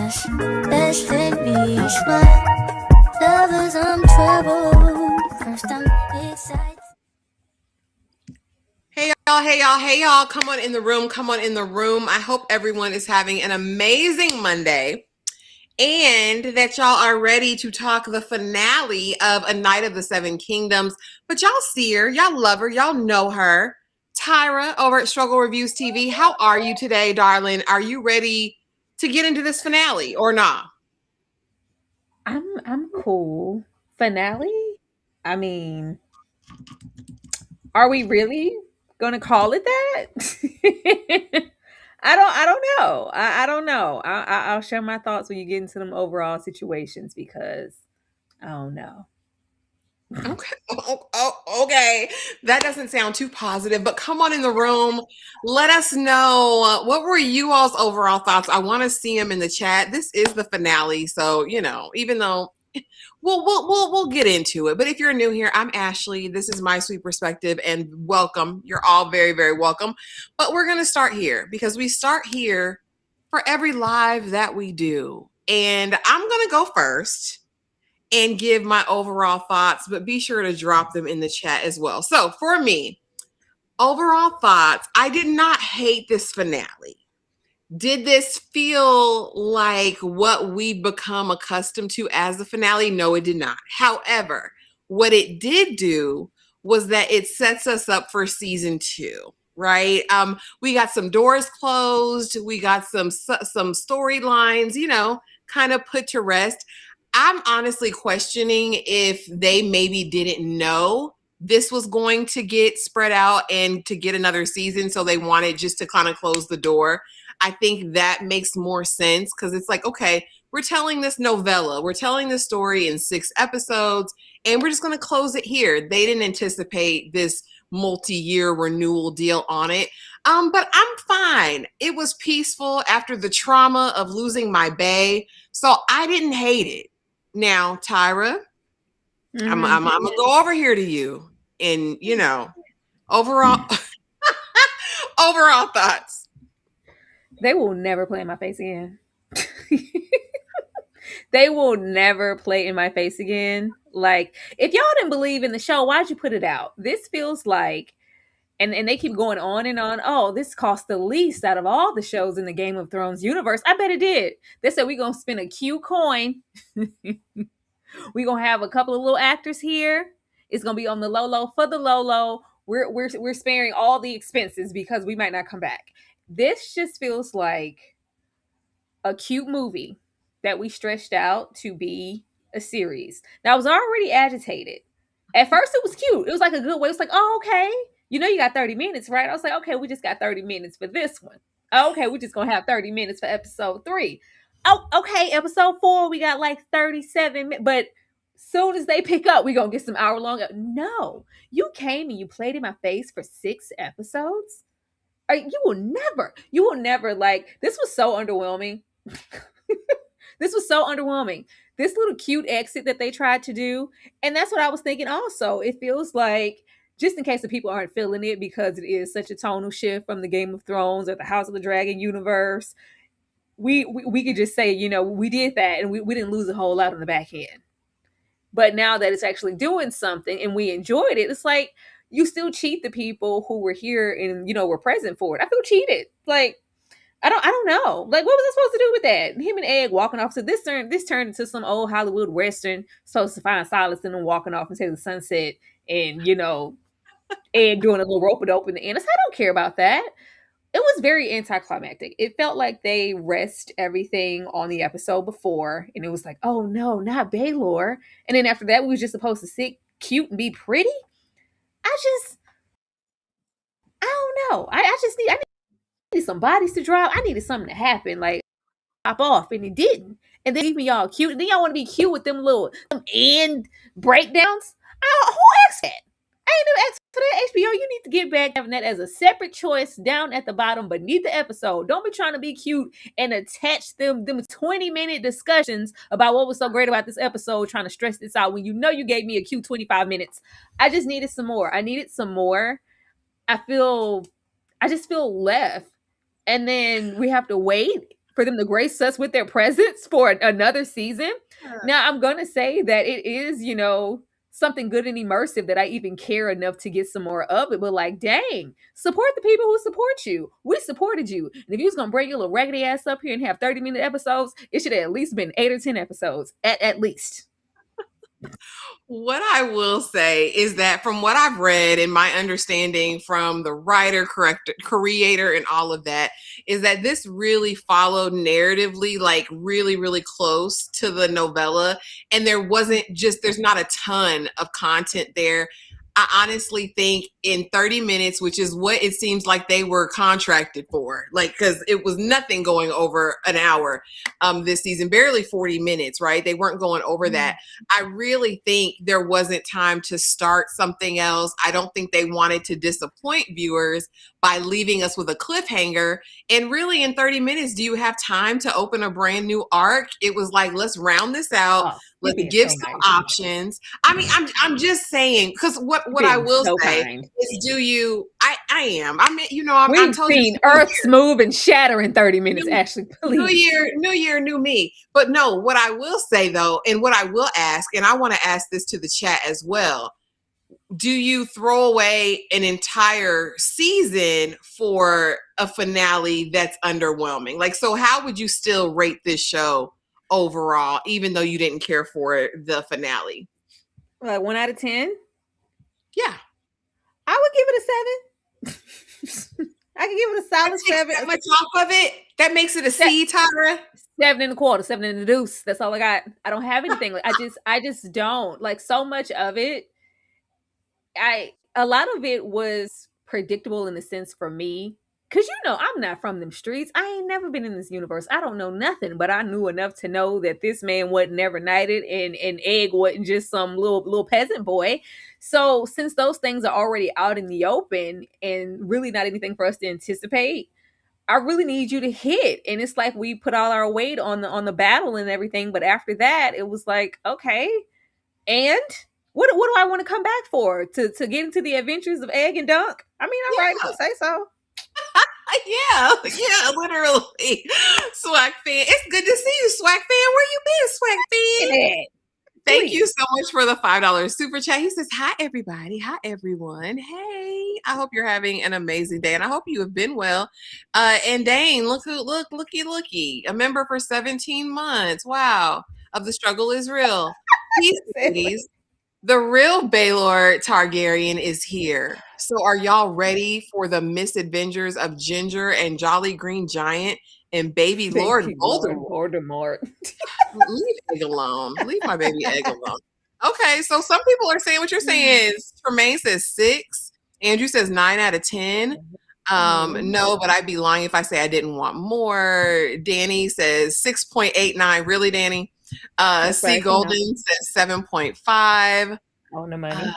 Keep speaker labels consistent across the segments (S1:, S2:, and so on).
S1: us. Destiny smile. Lovers, I'm trouble. First I'm excited.
S2: Hey y'all, come on in the room. I hope everyone is having an amazing Monday and that y'all are ready to talk the finale of A Night of the Seven Kingdoms. But y'all see her, y'all love her, y'all know her. Tyra over at Struggle Reviews TV, how are you today, darling? Are you ready to get into this finale or not?
S3: I'm cool. Finale? I mean, are we really gonna call it that? I don't know. I don't know. I'll share my thoughts when you get into them overall situations because I don't know.
S2: Okay. Okay. That doesn't sound too positive, but come on in the room. Let us know what were you all's overall thoughts. I want to see them in the chat. This is the finale, so even though we'll get into it. But if you're new here, I'm Ashley. This is my sweet perspective, and welcome. You're all very, very welcome. But we're gonna start here because we start here for every live that we do, and I'm gonna go first and give my overall thoughts, but be sure to drop them in the chat as well. So for me, overall thoughts, I did not hate this finale. Did this feel like what we've become accustomed to as the finale? No, it did not. However, what it did do was that it sets us up for season 2, right? We got some doors closed. We got some storylines, kind of put to rest. I'm honestly questioning if they maybe didn't know this was going to get spread out and to get another season, so they wanted just to kind of close the door. I think that makes more sense because it's like, okay, we're telling this novella, we're telling this story in 6 episodes, and we're just going to close it here. They didn't anticipate this multi-year renewal deal on it. But I'm fine. It was peaceful after the trauma of losing my bae, so I didn't hate it. Now, Tyra, I'm gonna go over here to you, and overall, overall thoughts.
S3: They will never play in my face again. They will never play in my face again. Like, if y'all didn't believe in the show, why'd you put it out? This feels like, and they keep going on and on. Oh, this cost the least out of all the shows in the Game of Thrones universe. I bet it did. They said we're gonna spend a Q coin. We're gonna have a couple of little actors here. It's gonna be on the low for the low. We're sparing all the expenses because we might not come back. This just feels like a cute movie that we stretched out to be a series. Now, I was already agitated. At first, it was cute. It was like a good way. It was like, oh, okay. You got 30 minutes, right? I was like, okay, we just got 30 minutes for this one. Okay, we're just going to have 30 minutes for episode 3. Oh, okay, episode 4, we got like 37 minutes. But soon as they pick up, we're going to get some hour-long. No, you came and you played in my face for 6 episodes? You will never, like, this was so underwhelming. This was so underwhelming. This little cute exit that they tried to do. And that's what I was thinking also. It feels like, just in case the people aren't feeling it because it is such a tonal shift from the Game of Thrones or the House of the Dragon universe, we could just say, we did that and we didn't lose a whole lot on the back end. But now that it's actually doing something and we enjoyed it, it's like you still cheat the people who were here and, were present for it. I feel cheated. Like, I don't know. Like, what was I supposed to do with that? Him and Egg walking off. So this turned into some old Hollywood Western, supposed to find solace in them walking off into the sunset and, Egg doing a little rope-a-dope in the end. I don't care about that. It was very anticlimactic. It felt like they rest everything on the episode before, and it was like, oh no, not Baelor. And then after that, we were just supposed to sit cute and be pretty. I don't know. I needed some bodies to drop. I needed something to happen, like pop off, and it didn't. And then leave me all cute. And then y'all want to be cute with them end breakdowns. Who asked that? I ain't never asked for that. HBO, you need to get back having that as a separate choice down at the bottom beneath the episode. Don't be trying to be cute and attach them 20-minute discussions about what was so great about this episode, trying to stress this out when you gave me a cute 25 minutes. I just needed some more. I needed some more. I just feel left. And then we have to wait for them to grace us with their presence for another season.
S2: Yeah.
S3: Now, I'm going to say that it is, something good and immersive that I even care enough to get some more of it. But like, dang, support the people who support you. We supported you. And if you was going to bring your little raggedy ass up here and have 30-minute episodes, it should have at least been 8 or 10 episodes, at least.
S2: What I will say is that from what I've read and my understanding from the writer, creator, and all of that, is that this really followed narratively, like really, really close to the novella. And there's not a ton of content there. I honestly think in 30 minutes, which is what it seems like they were contracted for, like, because it was nothing going over an hour this season, barely 40 minutes, right? They weren't going over that. I really think there wasn't time to start something else. I don't think they wanted to disappoint viewers by leaving us with a cliffhanger. And really, in 30 minutes, do you have time to open a brand new arc? It was like, let's round this out. Let's give some options. I mean, I'm just saying, because what I will say is, I am. I mean,
S3: We've seen Earths move and shatter in 30 minutes, Ashley, please.
S2: New year, new me. But no, what I will say though, and what I will ask, and I want to ask this to the chat as well, do you throw away an entire season for a finale that's underwhelming? Like, so how would you still rate this show overall, even though you didn't care for the finale?
S3: Like 1 out of 10?
S2: Yeah.
S3: I would give it a 7. I can give it a solid 7.
S2: That much off of it? That makes it a C, Tyra?
S3: 7.25, 7 and a deuce. That's all I got. I don't have anything. Like, I just don't. Like, so much of it, a lot of it was predictable in the sense for me. Because, I'm not from them streets. I ain't never been in this universe. I don't know nothing, but I knew enough to know that this man wasn't never knighted and Egg wasn't just some little peasant boy. So since those things are already out in the open and really not anything for us to anticipate, I really need you to hit. And it's like we put all our weight on the battle and everything. But after that, it was like, okay, and what do I want to come back for? To get into the adventures of Egg and Dunk? I mean, all right, I'll say so.
S2: Yeah, literally. Swag fan. It's good to see you, Swag fan. Where you been, Swag fan? Thank you so much for the $5 super chat. He says, hi, everybody. Hi, everyone. Hey, I hope you're having an amazing day, and I hope you have been well. And Dane, looky. A member for 17 months. Wow. Of the struggle is real. Peace, ladies. The real Baelor Targaryen is here. So are y'all ready for the misadventures of Ginger and Jolly Green Giant and baby Lord Voldemort? Leave Egg alone. Leave my baby Egg alone. Okay, so some people are saying what you're saying. Tremaine says 6. Andrew says 9 out of 10. No, but I'd be lying if I say I didn't want more. Danny says 6.89. Really, Danny? C. Golden says 7.5.
S3: On the money.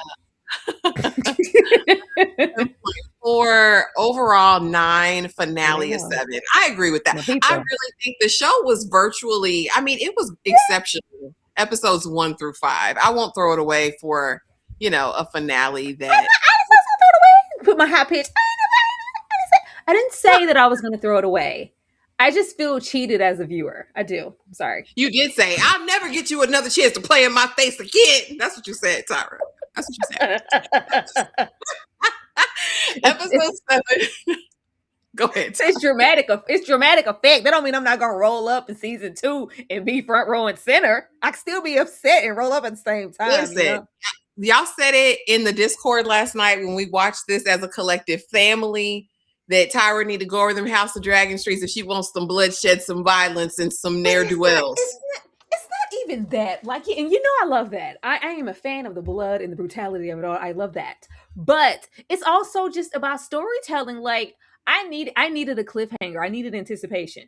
S2: 7.4. Overall 9. Finale is 7. I agree with that. I really think the show was virtually, it was exceptional. Episodes 1 through 5. I won't throw it away for, a finale that.
S3: I didn't throw it away. Put my high pitch. I didn't say that I was going to throw it away. I just feel cheated as a viewer. I do. I'm sorry.
S2: You did say, I'll never get you another chance to play in my face again. That's what you said, Tyra. That's what you said. Episode 7. Go ahead.
S3: It's dramatic effect. That don't mean I'm not going to roll up in season 2 and be front row and center. I can still be upset and roll up at the same time.
S2: Listen, y'all said it in the Discord last night when we watched this as a collective family, that Tyra need to go over them House of Dragon streets if she wants some bloodshed, some violence, and some ne'er-do-wells.
S3: It's not even that. Like, and I love that. I am a fan of the blood and the brutality of it all. I love that. But it's also just about storytelling. Like, I needed a cliffhanger. I needed anticipation.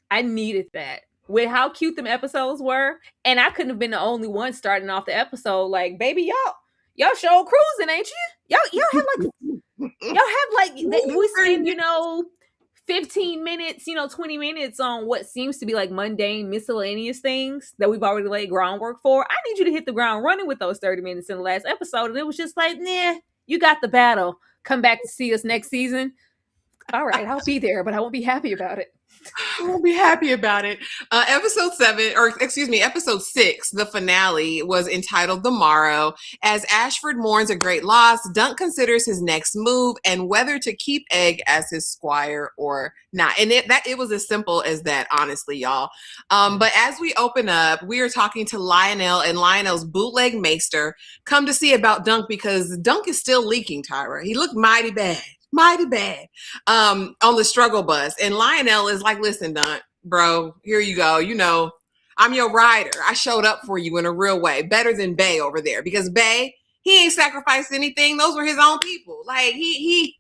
S3: I needed that. With how cute them episodes were. And I couldn't have been the only one starting off the episode like, baby, y'all show cruising, ain't you? Y'all have we spend 15 minutes 20 minutes on what seems to be like mundane miscellaneous things that we've already laid groundwork for. I need you to hit the ground running with those 30 minutes in the last episode. And it was just like, nah, you got the battle. Come back to see us next season. All right, I'll be there, but I won't be happy about it.
S2: We'll be happy about it. Episode 6, the finale, was entitled The Morrow. As Ashford mourns a great loss, Dunk considers his next move and whether to keep Egg as his squire or not. And it was as simple as that, honestly, y'all. But as we open up, we are talking to Lionel, and Lionel's bootleg maester come to see about Dunk because Dunk is still leaking, Tyra. He looked mighty bad on the struggle bus. And Lionel is like, listen, Dunk, bro, here you go. You know, I'm your rider. I showed up for you in a real way, better than Bay over there, because Bay, he ain't sacrificed anything. Those were his own people. Like he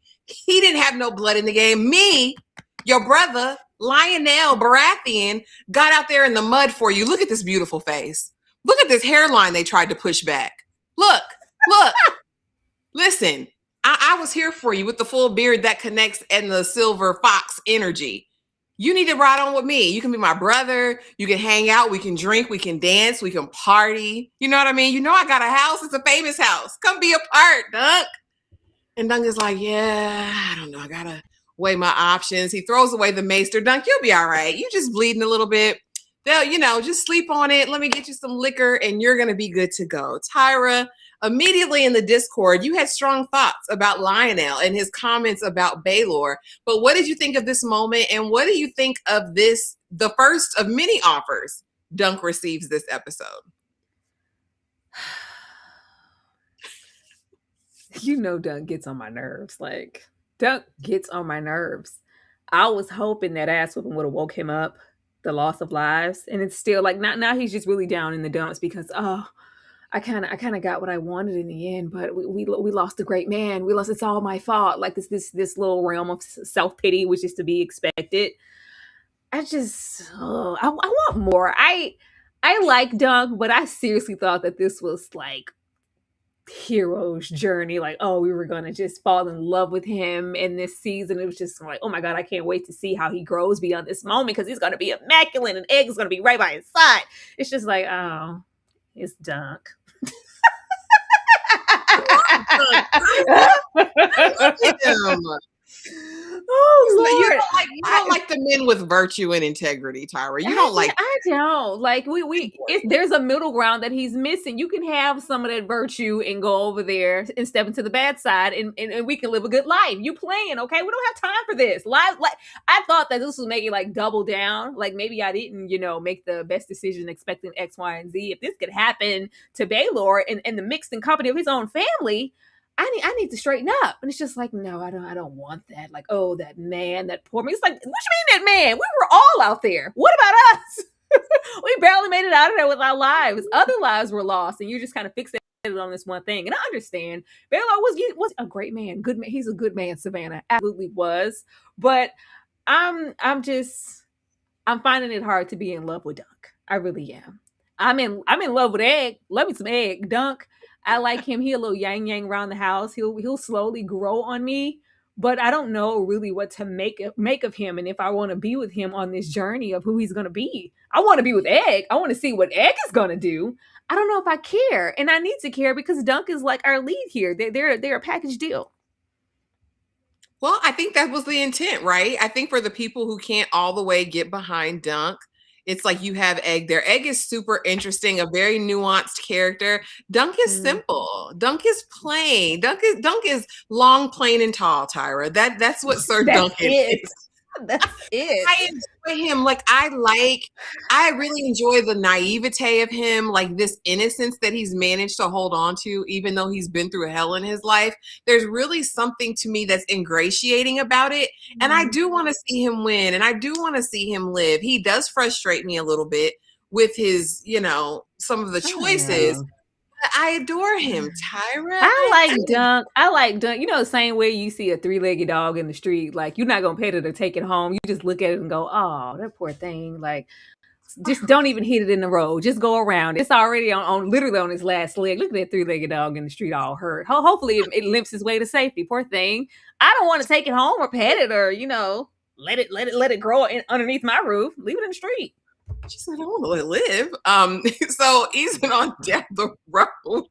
S2: didn't have no blood in the game. Me, your brother, Lionel Baratheon, got out there in the mud for you. Look at this beautiful face. Look at this hairline they tried to push back. Look. Listen, I was here for you with the full beard that connects and the silver fox energy. You need to ride on with me. You can be my brother. You can hang out. We can drink. We can dance. We can party. You know what I mean? You know I got a house. It's a famous house. Come be a part, Dunk. And Dunk is like, yeah, I don't know. I got to weigh my options. He throws away the maester. Dunk, you'll be all right. You just bleeding a little bit. They'll, just sleep on it. Let me get you some liquor and you're going to be good to go. Tyra, immediately in the Discord, you had strong thoughts about Lionel and his comments about Baelor. But what did you think of this moment? And what do you think of this, the first of many offers Dunk receives this episode?
S3: Dunk gets on my nerves. Like, Dunk gets on my nerves. I was hoping that ass whooping would have woke him up, the loss of lives. And it's still like, now he's just really down in the dumps because, I kind of got what I wanted in the end, but we lost a great man. We lost. It's all my fault. Like this little realm of self-pity, which is to be expected. I want more. I like Dunk, but I seriously thought that this was like hero's journey. Like, oh, we were gonna just fall in love with him in this season. It was just like, oh my god, I can't wait to see how he grows beyond this moment because he's gonna be immaculate and Egg is gonna be right by his side. It's just like, oh, it's Dunk. Oh, Lord.
S2: You don't like the men with virtue and integrity, Tyra. You don't like.
S3: I don't like. There's a middle ground that he's missing. You can have some of that virtue and go over there and step into the bad side, and we can live a good life. You playing, okay? We don't have time for this. Live, like I thought that this was making like double down. Like maybe I didn't, make the best decision expecting X, Y, and Z. If this could happen to Baelor and the mixed in company of his own family, I need to straighten up. And it's just like, no, I don't want that. Like, oh, that man, that poor man. It's like, what you mean that man? We were all out there. What about us? We barely made it out of there with our lives. Other lives were lost, and you just kind of fixated on this one thing. And I understand. Baelor was a great man. Good man. He's a good man, Savannah. Absolutely was. But I'm finding it hard to be in love with Dunk. I really am. I'm in love with Egg. Love me some Egg. Dunk, I like him. He a little yang around the house. He'll slowly grow on me, but I don't know really what to make of him and if I want to be with him on this journey of who he's going to be. I want to be with Egg. I want to see what Egg is going to do. I don't know if I care, and I need to care because Dunk is like our lead here. They're a package deal.
S2: Well, I think that was the intent, right? I think for the people who can't all the way get behind Dunk, it's like you have Egg there. Egg is super interesting, a very nuanced character. Dunk is simple. Dunk is plain. Dunk is long, plain, and tall, Tyra. That's what Ser Duncan is.
S3: That's it.
S2: I enjoy him. I really enjoy the naivete of him, like this innocence that he's managed to hold on to, even though he's been through hell in his life. There's really something to me that's ingratiating about it. And I do want to see him win. And I do want to see him live. He does frustrate me a little bit with his, some of the choices. I adore him, Tyra.
S3: I like Dunk. The same way you see a 3-legged dog in the street, like you're not gonna pet it or take it home. You just look at it and go, "Oh, that poor thing." Like, just don't even hit it in the road. Just go around. It's already on literally on its last leg. Look at that 3-legged dog in the street, all hurt. Hopefully, it limps his way to safety. Poor thing. I don't want to take it home or pet it or let it grow underneath my roof. Leave it in the street.
S2: She said, I don't want to let it live. So easing on down the road.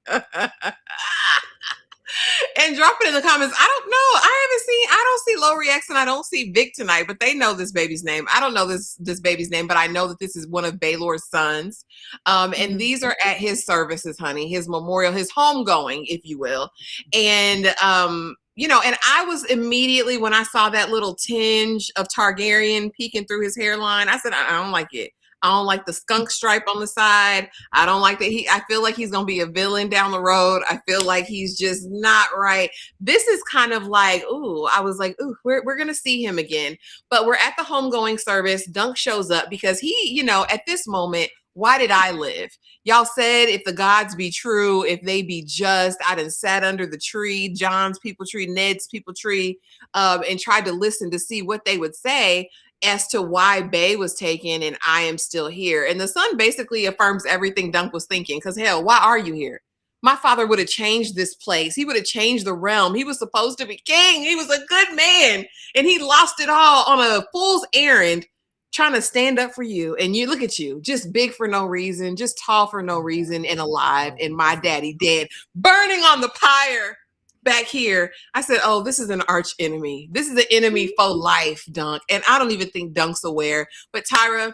S2: And drop it in the comments. I don't know. I don't see Lowry X and I don't see Vic tonight, but they know this baby's name. I don't know this baby's name, but I know that this is one of Baelor's sons. And these are at his services, honey, his memorial, his homegoing, if you will. And and I was immediately, when I saw that little tinge of Targaryen peeking through his hairline, I said, I don't like it. I don't like the skunk stripe on the side. I don't like that. I feel like he's going to be a villain down the road. I feel like he's just not right. This is kind of like, I was like, we're going to see him again. But we're at the homegoing service. Dunk shows up because he, at this moment, why did I live? Y'all said if the gods be true, if they be just, I done sat under the tree, John's people tree, Ned's people tree, and tried to listen to see what they would say as to why Bay was taken and I am still here. And the son basically affirms everything Dunk was thinking. Because hell, why are you here? My father would have changed this place. He would have changed the realm. He was supposed to be king. He was a good man. And he lost it all on a fool's errand trying to stand up for you. And you look at you, just big for no reason, just tall for no reason, and alive. And my daddy dead, burning on the pyre. Back here, I said, this is an arch enemy. This is an enemy for life, Dunk. And I don't even think Dunk's aware. But Tyra,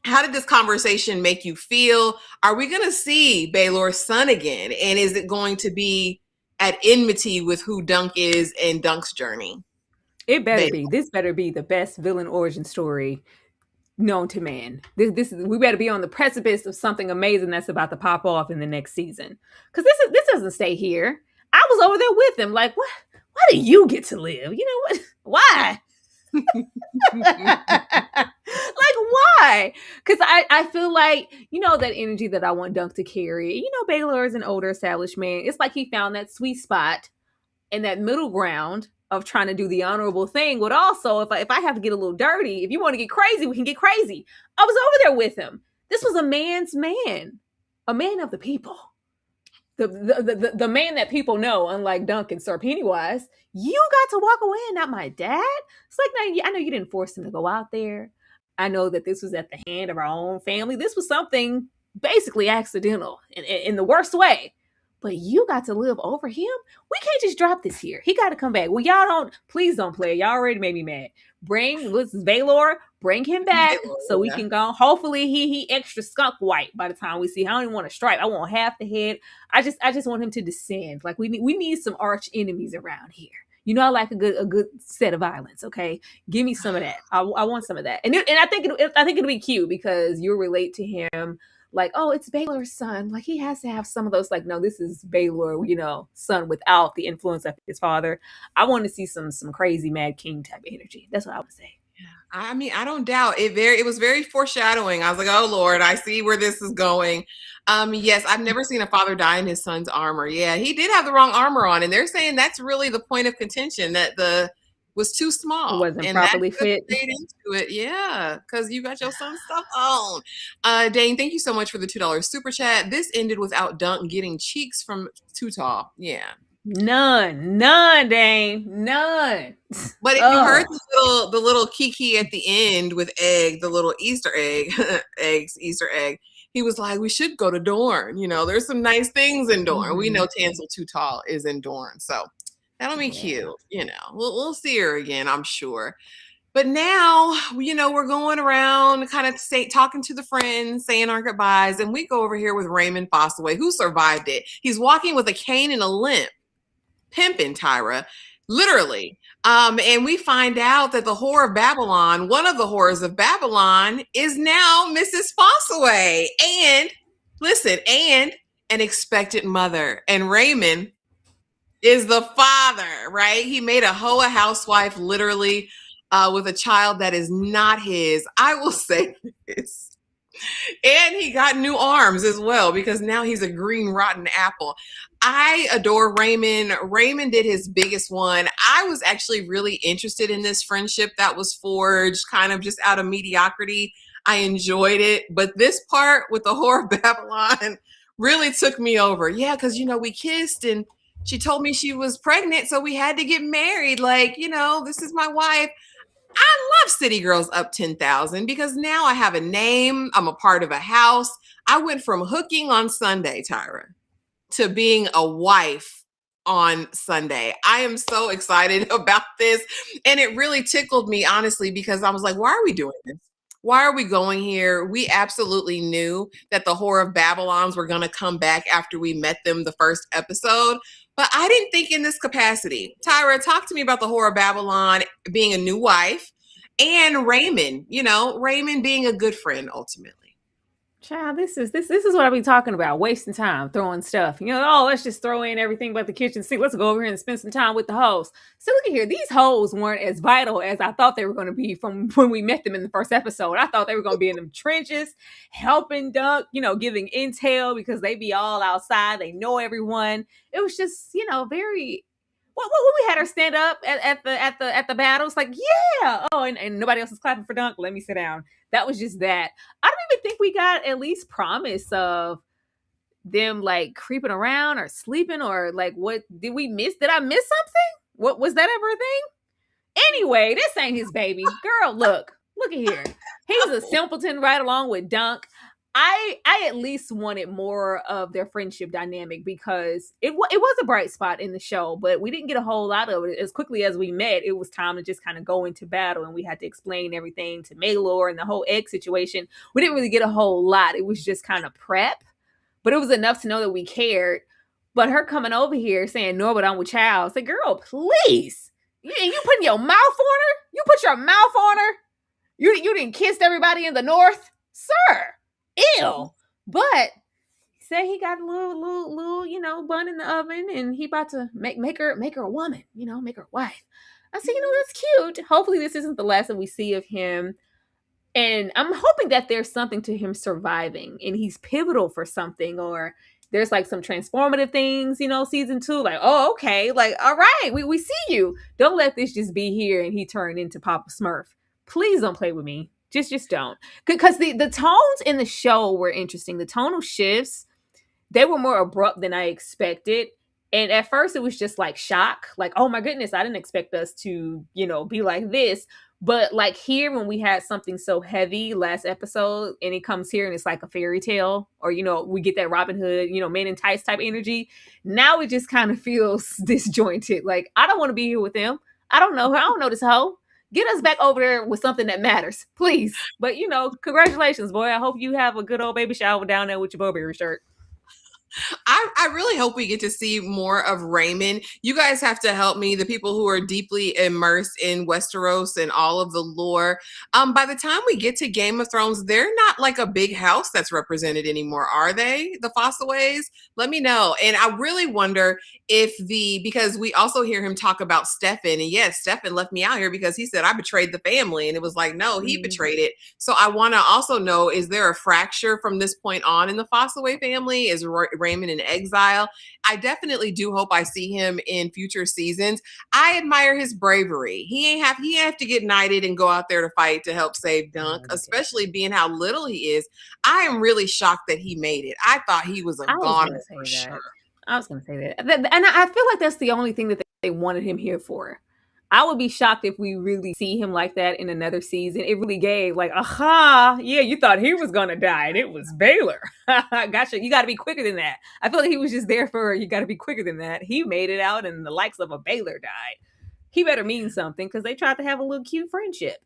S2: how did this conversation make you feel? Are we going to see Baelor's son again? And is it going to be at enmity with who Dunk is and Dunk's journey?
S3: It better be. This better be the best villain origin story known to man. We better be on the precipice of something amazing that's about to pop off in the next season. Because this doesn't stay here. I was over there with him. Like, what? Why do you get to live? You know what? Why? Like, why? Because I feel like, that energy that I want Dunk to carry. Baelor is an older established man. It's like he found that sweet spot and that middle ground of trying to do the honorable thing. But also, if I have to get a little dirty, if you want to get crazy, we can get crazy. I was over there with him. This was a man's man, a man of the people. The man that people know, unlike Dunk and Sir Pennywise. You got to walk away and not my dad? It's like, now, I know you didn't force him to go out there. I know that this was at the hand of our own family. This was something basically accidental in the worst way. But you got to live over him? We can't just drop this here. He got to come back. Well, please don't play. Y'all already made me mad. This is Baelor. Bring him back so we can go. Hopefully he extra skunk white by the time we see. I don't even want a stripe. I want half the head. I just want him to descend. Like we need some arch enemies around here. I like a good set of violence. Okay, give me some of that. I want some of that. And I think it'll be cute because you'll relate to him. Like, it's Baelor's son. Like, he has to have some of those. Like, no, this is Baelor, son without the influence of his father. I want to see some crazy Mad King type of energy. That's what I would say.
S2: I mean, I don't doubt it. It was very foreshadowing. I was like, oh Lord, I see where this is going. Yes, I've never seen a father die in his son's armor. Yeah, he did have the wrong armor on, and they're saying that's really the point of contention, that was too small.
S3: It wasn't properly fit.
S2: Into it. Yeah, because you got your son's stuff on. Dane, thank you so much for the $2 super chat. This ended without Dunk getting cheeks from Too Tall. Yeah.
S3: None, Dane, none.
S2: But if you heard the little kiki at the end with Egg, the little Easter egg, Easter egg, he was like, we should go to Dorne. There's some nice things in Dorne. We know Tansel Too Tall is in Dorne, so that'll be cute. We'll see her again, I'm sure. But now, we're going around kind of talking to the friends, saying our goodbyes, and we go over here with Raymond Fossoway, who survived it. He's walking with a cane and a limp. Pimping, Tyra, literally. And we find out that the whore of Babylon, one of the whores of Babylon, is now Mrs. Fossoway. And listen, and an expectant mother. And Raymond is the father, right? He made a housewife, literally, with a child that is not his. I will say this. And he got new arms as well, because now he's a green rotten apple. I adore Raymond. Raymond did his biggest one. I was actually really interested in this friendship that was forged kind of just out of mediocrity. I enjoyed it. But this part with the whore of Babylon really took me over. Yeah, because, we kissed and she told me she was pregnant, so we had to get married. Like, this is my wife. I love City Girls Up 10,000 because now I have a name. I'm a part of a house. I went from hooking on Sunday, Tyra, to being a wife on Sunday. I am so excited about this. And it really tickled me, honestly, because I was like, why are we doing this? Why are we going here? We absolutely knew that the Whore of Babylons were going to come back after we met them the first episode, but I didn't think in this capacity. Tyra, talk to me about the Whore of Babylon being a new wife and Raymond, Raymond being a good friend ultimately.
S3: Child, this is what I be talking about. Wasting time, throwing stuff. Let's just throw in everything but the kitchen sink. Let's go over here and spend some time with the hoes. So look at here. These hoes weren't as vital as I thought they were going to be from when we met them in the first episode. I thought they were going to be in them trenches, helping Dunk, giving intel because they be all outside. They know everyone. It was just, very. When we had her stand up at the battle, it's like, yeah. Oh, and nobody else is clapping for Dunk. Let me sit down. That was just that. I don't even think we got at least promise of them like creeping around or sleeping or like what did we miss? Did I miss something? What was that ever a thing? Anyway, this ain't his baby. Girl, look at here. He's a simpleton right along with Dunk. I at least wanted more of their friendship dynamic because it was a bright spot in the show, but we didn't get a whole lot of it. As quickly as we met, it was time to just kind of go into battle, and we had to explain everything to Maelor and the whole egg situation. We didn't really get a whole lot. It was just kind of prep, but it was enough to know that we cared. But her coming over here saying, "No, but I'm with child." I said, "Girl, please, you putting your mouth on her? You put your mouth on her? You didn't kiss everybody in the north, sir." Ew. But he said he got a little, bun in the oven, and he about to make her a woman, make her a wife. I said, that's cute. Hopefully this isn't the last that we see of him. And I'm hoping that there's something to him surviving and he's pivotal for something, or there's like some transformative things, season 2, like, oh, okay, like, all right, we see you. Don't let this just be here and he turned into Papa Smurf. Please don't play with me. Just don't. Because the tones in the show were interesting. The tonal shifts, they were more abrupt than I expected. And at first it was just like shock. Like, oh my goodness, I didn't expect us to, be like this. But like here, when we had something so heavy last episode and it comes here and it's like a fairy tale, or, we get that Robin Hood, Men in Tights type energy. Now it just kind of feels disjointed. Like, I don't want to be here with them. I don't know her. I don't know this hoe. Get us back over there with something that matters, please. But, congratulations, boy. I hope you have a good old baby shower down there with your Burberry shirt.
S2: I really hope we get to see more of Raymond. You guys have to help me, the people who are deeply immersed in Westeros and all of the lore. By the time we get to Game of Thrones, they're not like a big house that's represented anymore, are they? The Fossoways? Let me know. And I really wonder because we also hear him talk about Stefan. And yes, Stefan left me out here because he said, I betrayed the family. And it was like, no, he betrayed it. So I want to also know, is there a fracture from this point on in the Fossoway family? Is Raymond in exile? I definitely do hope I see him in future seasons. I admire his bravery. He have to get knighted and go out there to fight to help save Dunk, especially being how little he is. I am really shocked that he made it. I thought he was a goner for sure.
S3: I was going to say that. And I feel like that's the only thing that they wanted him here for. I would be shocked if we really see him like that in another season. It really gave like, aha, yeah, you thought he was going to die and it was Baylor. Gotcha. You got to be quicker than that. I feel like he was just there for, you got to be quicker than that. He made it out and the likes of a Baylor died. He better mean something because they tried to have a little cute friendship.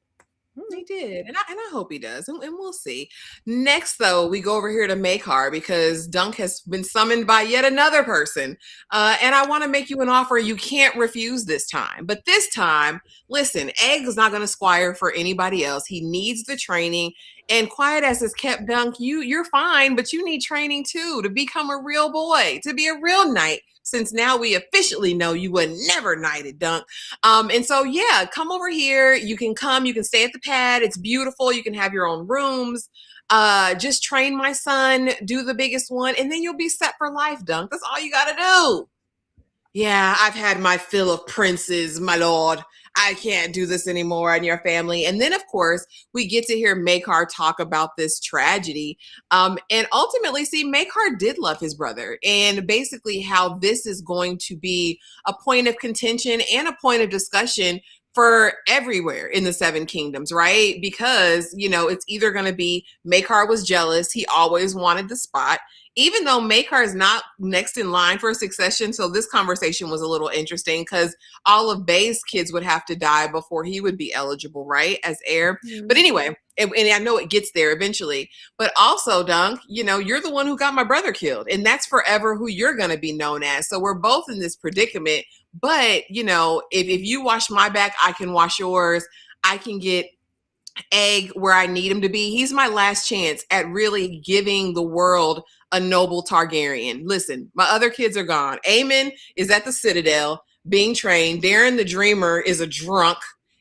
S2: They did. And I hope he does. And we'll see. Next, though, we go over here to Maekar because Dunk has been summoned by yet another person. And I want to make you an offer you can't refuse this time. But this time, listen, Egg's not going to squire for anybody else. He needs the training. And quiet as has kept Dunk, you're fine, but you need training too to become a real boy, to be a real knight. Since now we officially know you were never knighted, Dunk. And so, yeah, come over here. You can stay at the pad. It's beautiful. You can have your own rooms. Just train my son, do the biggest one, and then you'll be set for life, Dunk. That's all you got to do. Yeah, I've had my fill of princes, my lord. I can't do this anymore and your family. And then, of course, we get to hear Maekar talk about this tragedy. And ultimately, see, Maekar did love his brother, and basically how this is going to be a point of contention and a point of discussion for everywhere in the Seven Kingdoms, right? Because, it's either going to be Maekar was jealous. He always wanted the spot, even though Maekar is not next in line for succession. So this conversation was a little interesting because all of Bae's kids would have to die before he would be eligible, right, as heir. Mm-hmm. But anyway, and I know it gets there eventually. But also, Dunk, you're the one who got my brother killed, and that's forever who you're going to be known as. So we're both in this predicament. But, if you wash my back, I can wash yours. I can get Egg where I need him to be. He's my last chance at really giving the world a noble Targaryen. Listen, my other kids are gone. Aemon is at the Citadel being trained. Darren the Dreamer is a drunk,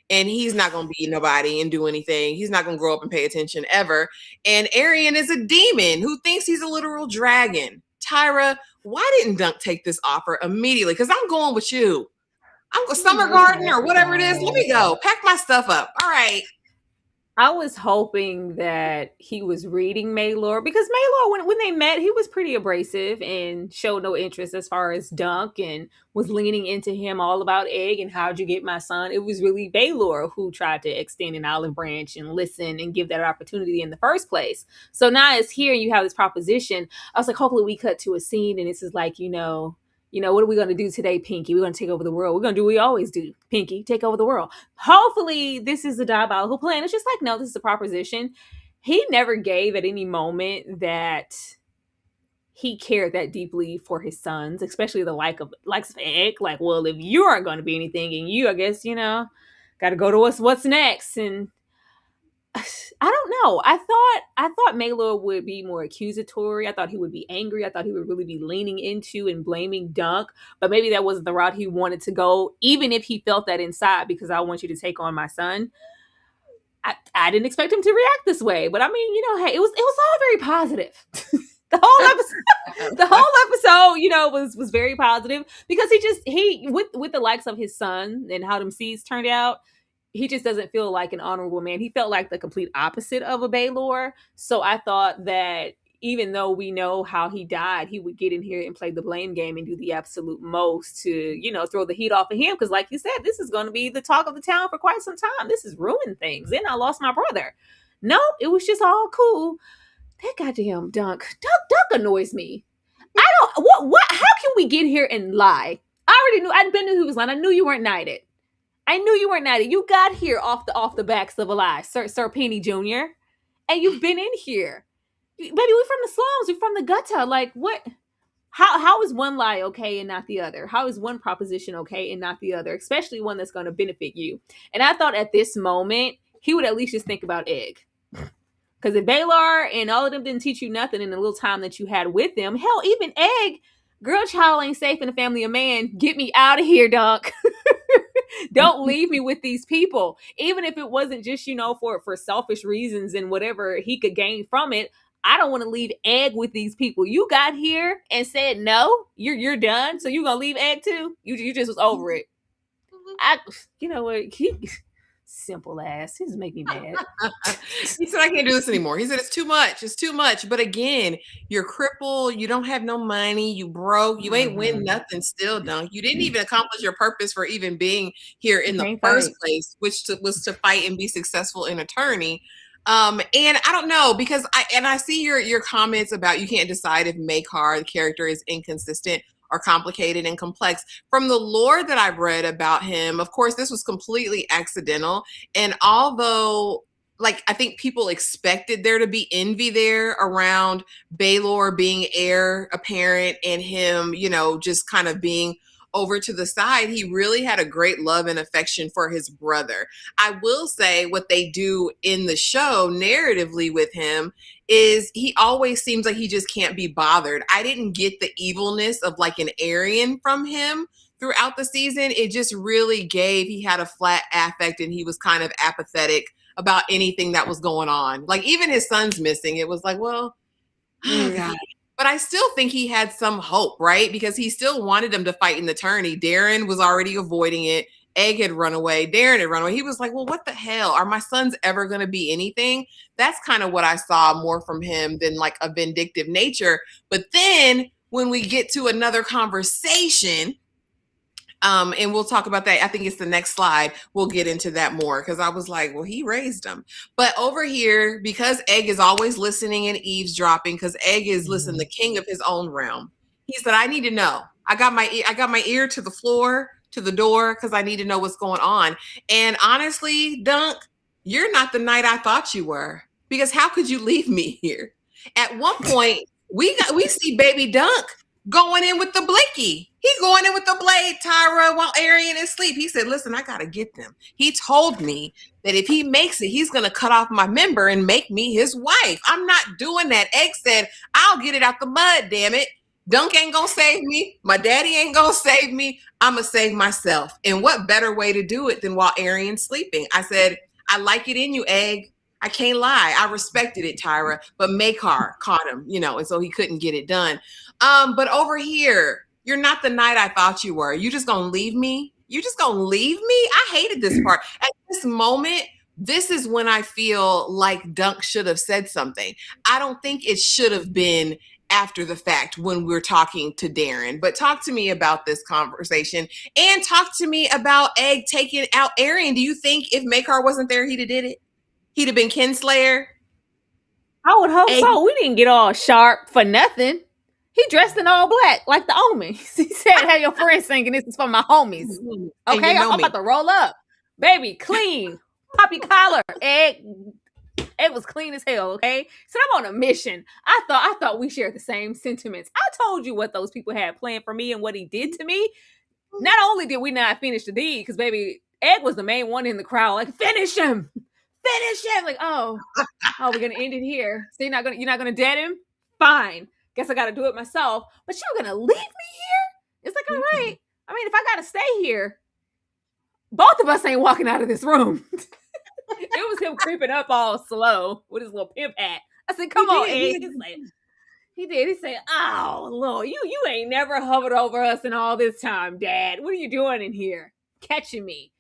S2: and he's not going to be nobody and do anything. He's not going to grow up and pay attention ever. And Aerion is a demon who thinks he's a literal dragon. Tyra, why didn't Dunk take this offer immediately? Because I'm going with you. I'm going Summer Garden or whatever it is. Let me go. Pack my stuff up. All right.
S3: I was hoping that he was reading Maelor, because Maelor, when they met, he was pretty abrasive and showed no interest as far as Dunk, and was leaning into him all about Egg and how'd you get my son. It was really Baelor who tried to extend an olive branch and listen and give that opportunity in the first place. So now it's here and you have this proposition. I was like, hopefully we cut to a scene and this is like, what are we going to do today, Pinky? We're going to take over the world. We're going to do what we always do, Pinky, take over the world. Hopefully this is a diabolical plan. It's just like, no, this is a proposition. He never gave at any moment that he cared that deeply for his sons, especially the likes of Egg. Like, well, if you aren't going to be anything, and you, I guess, got to go to what's next. And I don't know. I thought Maelor would be more accusatory. I thought he would be angry. I thought he would really be leaning into and blaming Dunk. But maybe that wasn't the route he wanted to go, even if he felt that inside, because I want you to take on my son. I didn't expect him to react this way. But I mean, hey, it was all very positive. The whole episode, was very positive, because he with the likes of his son and how them seeds turned out, he just doesn't feel like an honorable man. He felt like the complete opposite of a Baelor. So I thought that even though we know how he died, he would get in here and play the blame game and do the absolute most to, throw the heat off of him. Because like you said, this is going to be the talk of the town for quite some time. This has ruined things. Then I lost my brother. Nope, it was just all cool. That goddamn Dunk annoys me. I don't, how can we get here and lie? I already knew, I'd been to who was lying. I knew you weren't knighted. You got here off the backs of a lie, Sir Penny Jr. And you've been in here. Baby, we're from the slums. We're from the gutter. Like, what? How is one lie okay and not the other? How is one proposition okay and not the other? Especially one that's going to benefit you. And I thought at this moment, he would at least just think about Egg. Because if Baelor and all of them didn't teach you nothing in the little time that you had with them, hell, even Egg, girl, child ain't safe in a family of man. Get me out of here, Dunk. Don't leave me with these people. Even if it wasn't just, for selfish reasons and whatever he could gain from it. I don't want to leave Egg with these people. You got here and said, no, you're done. So you going to leave Egg too? You just was over it. You know what? Simple ass. He just make me mad.
S2: He said, I can't do this anymore. He said, it's too much. It's too much. But again, you're crippled. You don't have no money. You broke. You ain't win nothing still, Dunk. You didn't even accomplish your purpose for even being here in the first place, which was to fight and be successful in attorney. And I don't know, because I see your comments about you can't decide if Maekar, the character, is inconsistent or complicated and complex. From the lore that I've read about him, of course, this was completely accidental. And although, I think people expected there to be envy there around Baelor being heir apparent and him, just kind of being over to the side, he really had a great love and affection for his brother. I will say what they do in the show narratively with him is he always seems like he just can't be bothered. I didn't get the evilness of an Aegon from him throughout the season. It just really he had a flat affect and he was kind of apathetic about anything that was going on. Even his son's missing. It was well, oh God. But I still think he had some hope, right? Because he still wanted them to fight in the tourney. Darren was already avoiding it. Egg had run away. Darren had run away. He was like, well, what the hell? Are my sons ever going to be anything? That's kind of what I saw more from him than a vindictive nature. But then when we get to another conversation And we'll talk about that. I think it's the next slide. We'll get into that more because I was like, well, he raised him. But over here, because Egg is always listening and eavesdropping, because Egg is, listen, the king of his own realm. He said, I need to know. I got my ear to the floor, to the door, because I need to know what's going on. And honestly, Dunk, you're not the knight I thought you were. Because how could you leave me here? At one point, we see baby Dunk going in with the blicky. He's going in with the blade, Tyra, while Arian is asleep. He said, listen, I got to get them. He told me that if he makes it, he's going to cut off my member and make me his wife. I'm not doing that. Egg said, I'll get it out the mud, damn it. Dunk ain't going to save me. My daddy ain't going to save me. I'm going to save myself. And what better way to do it than while Arian's sleeping? I said, I like it in you, Egg. I can't lie. I respected it, Tyra. But Maekar caught him, and so he couldn't get it done. But over here, you're not the knight I thought you were. You just gonna leave me? You just gonna leave me? I hated this part. At this moment, this is when I feel like Dunk should have said something. I don't think it should have been after the fact when we're talking to Darren. But talk to me about this conversation and talk to me about Egg taking out Arian. Do you think if Maekar wasn't there, he'd have did it? He'd have been Kinslayer?
S3: I would hope
S2: Egg.
S3: so. We didn't get all sharp for nothing. He dressed in all black, like the Omen. He said, hey, your friends singing, this is for my homies. Okay, I'm about to roll up. Baby, clean. Poppy collar. Egg. It was clean as hell, okay? So I'm on a mission. I thought we shared the same sentiments. I told you what those people had planned for me and what he did to me. Not only did we not finish the deed, because baby, Egg was the main one in the crowd, like, finish him. Finish him. Like, oh, we're gonna end it here. So you're not gonna dead him? Fine. Guess I gotta do it myself. But you're gonna leave me here? It's like, all right. I mean, if I gotta stay here, both of us ain't walking out of this room. It was him creeping up all slow with his little pimp hat. I said, come on, Egg. He did. He said, oh, Lord, you ain't never hovered over us in all this time, Dad. What are you doing in here? Catching me.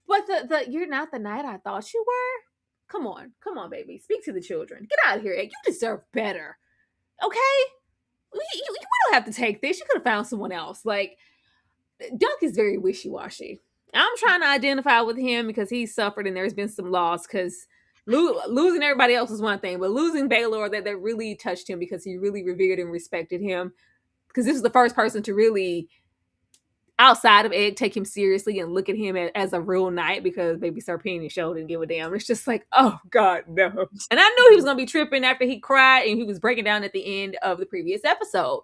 S3: But you're not the knight I thought you were. Come on, baby. Speak to the children. Get out of here, Egg. You deserve better. Okay? You don't have to take this. You could have found someone else. Like, Dunk is very wishy-washy. I'm trying to identify with him because he's suffered and there's been some loss, because losing everybody else is one thing, but losing Baelor, that really touched him because he really revered and respected him, because this is the first person to really, outside of Egg, take him seriously and look at him as a real knight, because baby Serpini show didn't give a damn. It's just like, oh God, no. And I knew he was going to be tripping after he cried and he was breaking down at the end of the previous episode.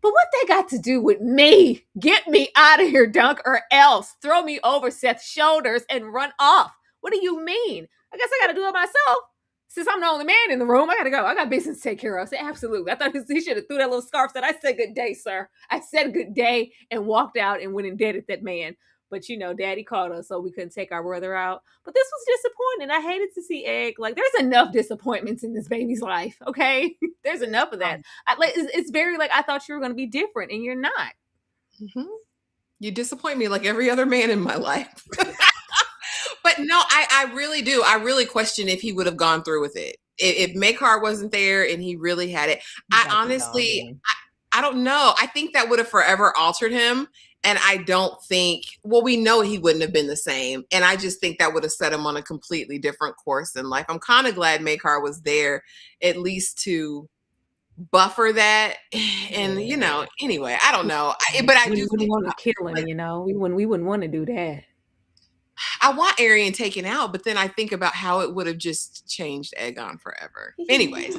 S3: But what they got to do with me? Get me out of here, Dunk, or else throw me over Seth's shoulders and run off. What do you mean? I guess I got to do it myself. Since I'm the only man in the room, I got to go. I got business to take care of. I said, absolutely. I thought he should have threw that little scarf, said, I said good day, sir. I said good day and walked out and went and dead at that man. But, Daddy called us, so we couldn't take our brother out. But this was disappointing. I hated to see Egg. Like, there's enough disappointments in this baby's life, okay? There's enough of that. It's very, like, I thought you were going to be different, and you're not.
S2: Mm-hmm. You disappoint me like every other man in my life. But no, I really do. I really question if he would have gone through with it. If Maekar wasn't there and he really had it. I honestly, I don't know. I think that would have forever altered him. And I don't think, well, we know he wouldn't have been the same. And I just think that would have set him on a completely different course in life. I'm kind of glad Maekar was there, at least to buffer that. And, anyway, I don't know. But I do
S3: wouldn't want to kill him, We wouldn't want to do that.
S2: I want Arian taken out, but then I think about how it would have just changed Aegon forever. Anyways,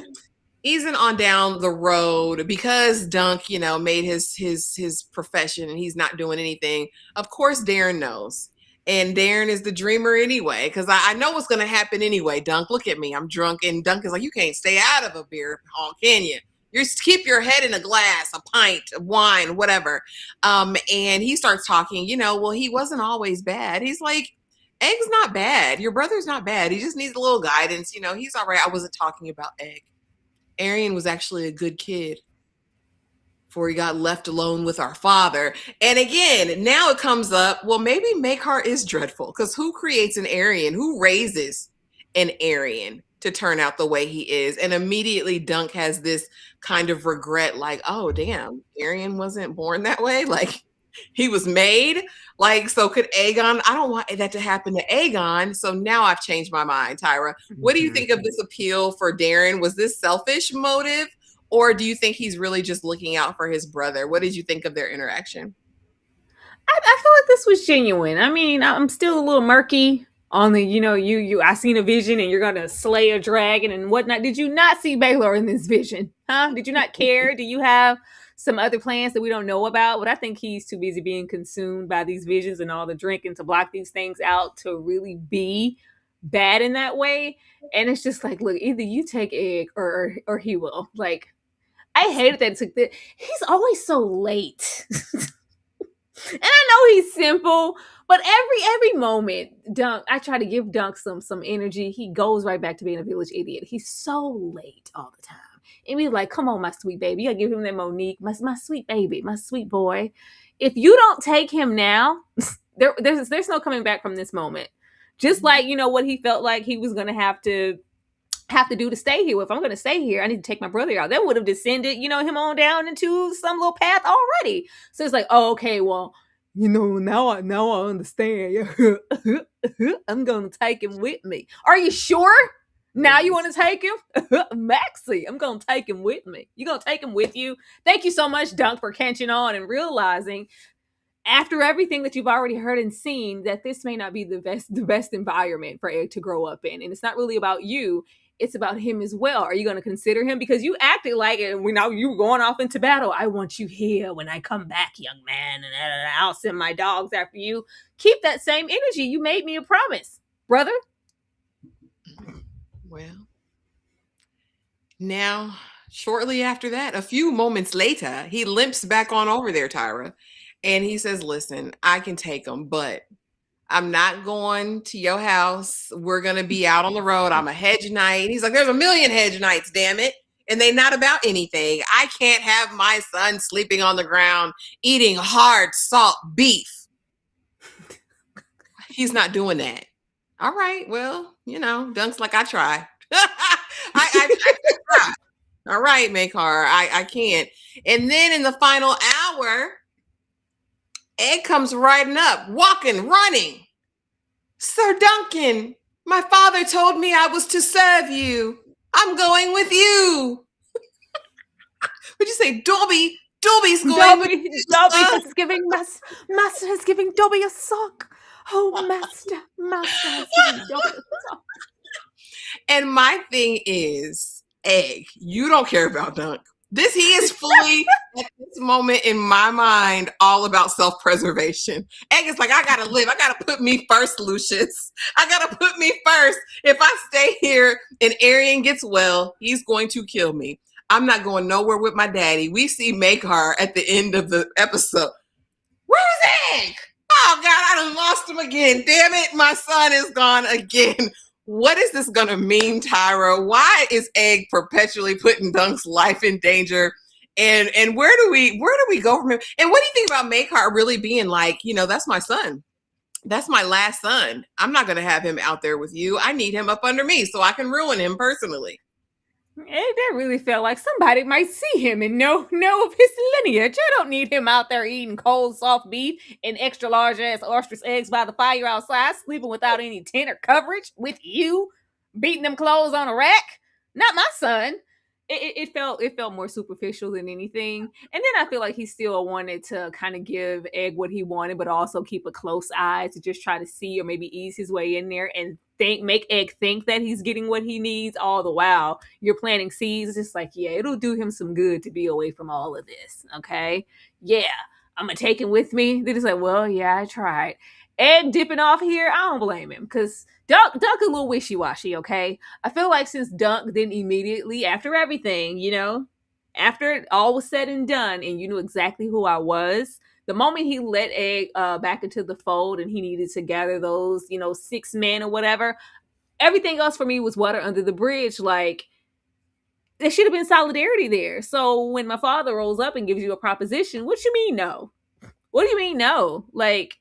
S2: easing on down the road, because Dunk, made his profession and he's not doing anything. Of course, Darren knows. And Darren is the dreamer anyway, because I know what's going to happen anyway. Dunk, look at me. I'm drunk. And Dunk is like, you can't stay out of a beer hall, can you? You keep your head in a glass, a pint of wine, whatever. And he starts talking, well, he wasn't always bad. He's like, Egg's not bad. Your brother's not bad. He just needs a little guidance. He's all right. I wasn't talking about Egg. Arian was actually a good kid before he got left alone with our father. And again, now it comes up, well, maybe Maekar is dreadful, because who creates an Arian? Who raises an Arian to turn out the way he is? And immediately Dunk has this kind of regret, like, oh, damn, Arian wasn't born that way. Like, he was made. Like, so could Aegon? I don't want that to happen to Aegon. So now I've changed my mind, Tyra. What do you think of this appeal for Darren? Was this selfish motive, or do you think he's really just looking out for his brother? What did you think of their interaction?
S3: I feel like this was genuine. I mean, I'm still a little murky on the, you. I seen a vision, and you're gonna slay a dragon and whatnot. Did you not see Baylor in this vision? Huh? Did you not care? Do you have some other plans that we don't know about? But I think he's too busy being consumed by these visions and all the drinking to block these things out to really be bad in that way. And it's just like, look, either you take Egg or he will. Like, I hated that it took the. He's always so late. And I know he's simple, but every moment, Dunk, I try to give Dunk some energy. He goes right back to being a village idiot. He's so late all the time. And we like, come on, my sweet baby. You gotta give him that Monique, my sweet baby, my sweet boy. If you don't take him now, there's no coming back from this moment. Just like, what he felt like he was gonna have to do to stay here. If I'm going to stay here, I need to take my brother out. That would have descended, him on down into some little path already. So it's like, oh, okay, well, now I understand. I'm going to take him with me. Are you sure? Now you want to take him? Maxie, I'm going to take him with me. You going to take him with you? Thank you so much, Dunk, for catching on and realizing after everything that you've already heard and seen that this may not be the best environment for Egg to grow up in. And it's not really about you. It's about him as well. Are you going to consider him? Because you acted like it. Now you were going off into battle. I want you here when I come back, young man. And I'll send my dogs after you. Keep that same energy. You made me a promise, brother.
S2: Well, now, shortly after that, a few moments later, he limps back on over there, Tyra. And he says, listen, I can take him, but I'm not going to your house. We're going to be out on the road. I'm a hedge knight. He's like, there's a million hedge knights, damn it. And they not about anything. I can't have my son sleeping on the ground, eating hard salt beef. He's not doing that. All right. Well, Dunk's like, I try. I try. All right, Maekar. I can't. And then in the final hour, Egg comes riding up, walking, running. Ser Duncan, my father told me I was to serve you. I'm going with you. Would you say Dobby? Dobby's going with you.
S3: Dobby is giving Master has given Dobby a sock. Oh, Master has given Dobby a sock.
S2: And my thing is, Egg, you don't care about Dunk. He is fully at this moment in my mind all about self-preservation. Egg is like, I gotta live. I gotta put me first, Lucius. I gotta put me first. If I stay here and Arian gets well, he's going to kill me. I'm not going nowhere with my daddy. We see Maekar at the end of the episode. Where's Egg? Oh God, I done lost him again. Damn it, my son is gone again. What is this going to mean, Tyra? Why is Egg perpetually putting Dunk's life in danger? And where do we go from him? And what do you think about Maekar really being like, that's my son. That's my last son. I'm not going to have him out there with you. I need him up under me so I can ruin him personally.
S3: That really felt like somebody might see him and know of his lineage. I don't need him out there eating cold, soft beef and extra large ass ostrich eggs by the fire outside, sleeping without any tent or coverage with you, beating them clothes on a rack. Not my son. It felt more superficial than anything. And then I feel like he still wanted to kind of give Egg what he wanted, but also keep a close eye to just try to see or maybe ease his way in there and make Egg think that he's getting what he needs all the while you're planting seeds. It's just like, yeah, it'll do him some good to be away from all of this. Okay. Yeah. I'm going to take him with me. They're just like, well, yeah, I tried. Egg dipping off here. I don't blame him because Dunk a little wishy-washy, okay? I feel like since Dunk then immediately, after everything, after it all was said and done and you knew exactly who I was, the moment he let Egg back into the fold and he needed to gather those, 6 men or whatever, everything else for me was water under the bridge. Like, there should have been solidarity there. So when my father rolls up and gives you a proposition, what you mean no? What do you mean no? Like,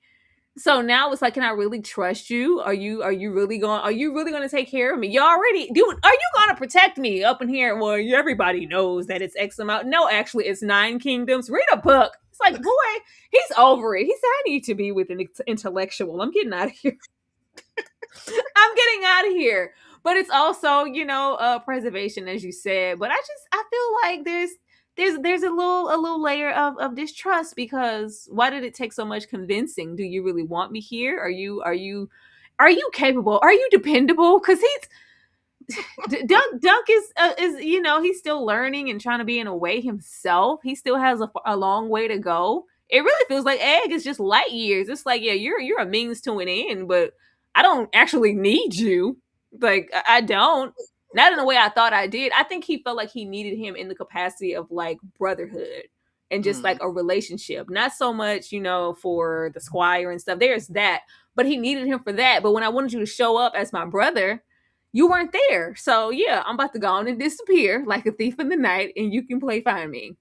S3: so now it's like, can I really trust you? Are you really going to take care of me? You already do. Are you going to protect me up in here? Well, everybody knows that it's X amount. No, actually, it's 9 kingdoms. Read a book. It's like, boy, he's over it. He said, I need to be with an intellectual. I'm getting out of here. I'm getting out of here. But it's also, preservation, as you said. But I feel like there's a little layer of distrust, because why did it take so much convincing? Do you really want me here? Are you capable? Are you dependable? Because Dunk is he's still learning and trying to be in a way himself. He still has a long way to go. It really feels like Egg is just light years. It's like, yeah, you're a means to an end, but I don't actually need you. Like, I don't. Not in the way I thought I did. I think he felt like he needed him in the capacity of like brotherhood and just like a relationship. Not so much, for the squire and stuff. There's that. But he needed him for that. But when I wanted you to show up as my brother, you weren't there. So yeah, I'm about to go on and disappear like a thief in the night, and you can play find me.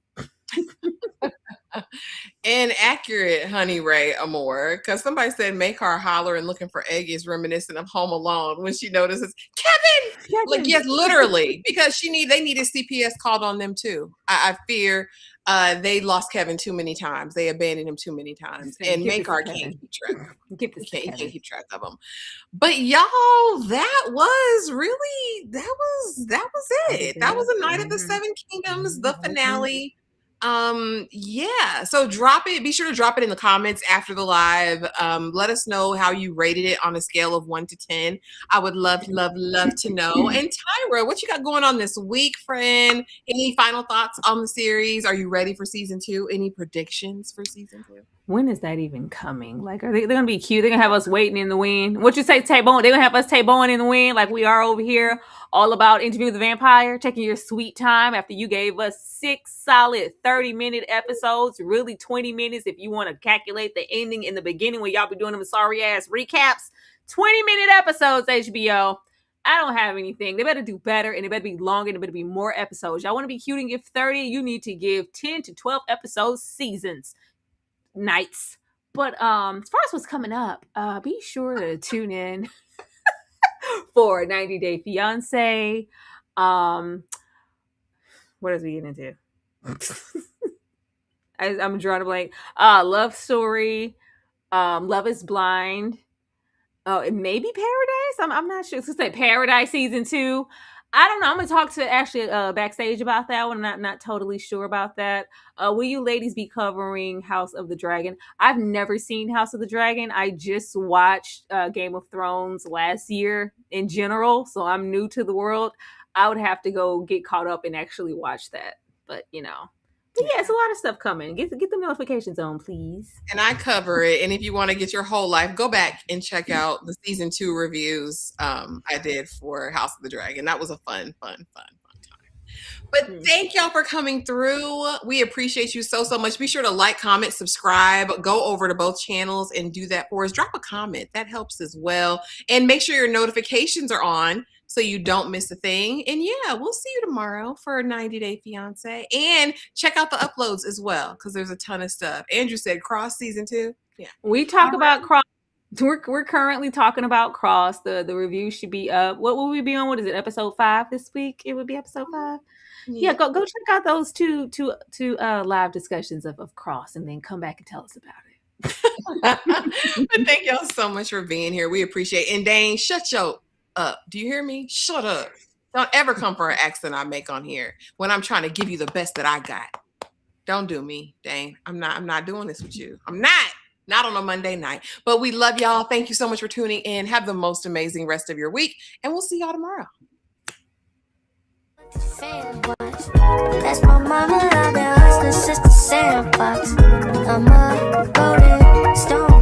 S2: Inaccurate, honey Ray Amore, because somebody said Maekar hollering looking for Egg is reminiscent of Home Alone when she notices Kevin. Like, yes, literally, because they needed CPS called on them too. I fear they lost Kevin too many times. They abandoned him too many times, and Maekar can't keep track. Can't keep track of them. But y'all, that was it. That was a Night of the Seven Kingdoms, the finale. Yeah, so drop it. Be sure to drop it in the comments after the live. Let us know how you rated it on a scale of 1 to 10. I would love to know. And Tyra, what you got going on this week, friend? Any final thoughts on the series? Are you ready for season 2? Any predictions for season 2?
S3: When is that even coming? Like, they're gonna be cute? They're gonna have us waiting in the wind. What you say, Tabone? They're gonna have us Tabone in the wind like we are over here, all about Interview with the Vampire, taking your sweet time after you gave us 6 solid 30-minute episodes, really 20 minutes if you want to calculate the ending in the beginning when y'all be doing them sorry ass recaps. 20-minute episodes, HBO. I don't have anything. They better do better, and it better be longer, and it better be more episodes. Y'all want to be cute and give 30? You need to give 10 to 12 episodes seasons. Nights. But as far as what's coming up, be sure to tune in for 90 Day Fiance. What is we getting into? I'm drawing a blank. Love Story. Love is Blind. Oh, it may be Paradise. I'm not sure. It's gonna say Paradise season 2. I don't know. I'm gonna talk to Ashley backstage about that one. I'm not totally sure about that. Will you ladies be covering House of the Dragon? I've never seen House of the Dragon. I just watched Game of Thrones last year in general, so I'm new to the world. I would have to go get caught up and actually watch that. But yeah, it's a lot of stuff coming. Get the notifications on, please.
S2: And I cover it. And if you want to get your whole life, go back and check out the season 2 reviews I did for House of the Dragon. That was a fun time. But thank y'all for coming through. We appreciate you so much. Be sure to like, comment, subscribe. Go over to both channels and do that for us. Drop a comment. That helps as well. And make sure your notifications are on so you don't miss a thing. And yeah, we'll see you tomorrow for 90 Day Fiance. And check out the uploads as well, because there's a ton of stuff. Andrew said Cross season 2. Yeah.
S3: We talk about Cross. We're currently talking about Cross. The review should be up. What will we be on? What is it? Episode 5 this week? It would be episode 5. Yeah, go check out those two live discussions of Cross, and then come back and tell us about it.
S2: But thank y'all so much for being here. We appreciate it. And Dane, shut your up. Do you hear me? Shut up. Don't ever come for an accent I make on here when I'm trying to give you the best that I got. Don't do me, Dane. I'm not doing this with you. I'm not on a Monday night. But we love y'all. Thank you so much for tuning in. Have the most amazing rest of your week, and we'll see y'all tomorrow.
S1: That's my mama, I've been hustling since the sandbox. I'm a golden stone.